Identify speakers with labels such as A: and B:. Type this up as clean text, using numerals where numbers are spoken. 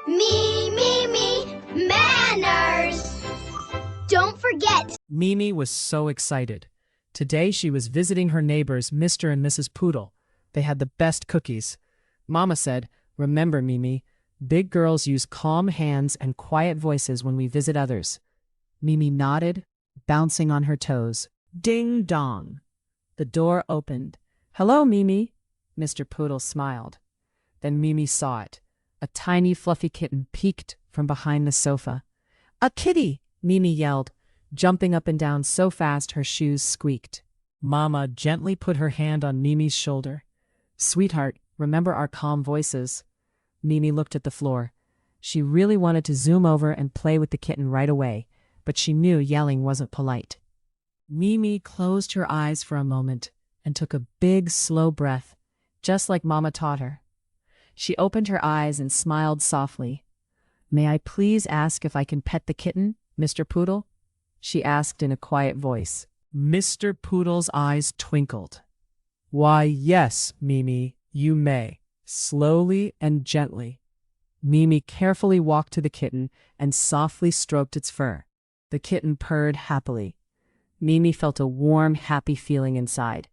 A: Me, manners! Don't forget!
B: Mimi was so excited. Today she was visiting her neighbors, Mr. and Mrs. Poodle. They had the best cookies. Mama said, "Remember, Mimi, big girls use calm hands and quiet voices when we visit others." Mimi nodded, bouncing on her toes. Ding dong! The door opened. "Hello, Mimi." Mr. Poodle smiled. Then Mimi saw it. A tiny fluffy kitten peeked from behind the sofa. "A kitty!" Mimi yelled, jumping up and down so fast her shoes squeaked. Mama gently put her hand on Mimi's shoulder. "Sweetheart, remember our calm voices." Mimi looked at the floor. She really wanted to zoom over and play with the kitten right away, but she knew yelling wasn't polite. Mimi closed her eyes for a moment and took a big, slow breath, just like Mama taught her. She opened her eyes and smiled softly. "May I please ask if I can pet the kitten, Mr. Poodle?" she asked in a quiet voice. Mr. Poodle's eyes twinkled. "Why, yes, Mimi, you may." Slowly and gently, Mimi carefully walked to the kitten and softly stroked its fur. The kitten purred happily. Mimi felt a warm, happy feeling inside.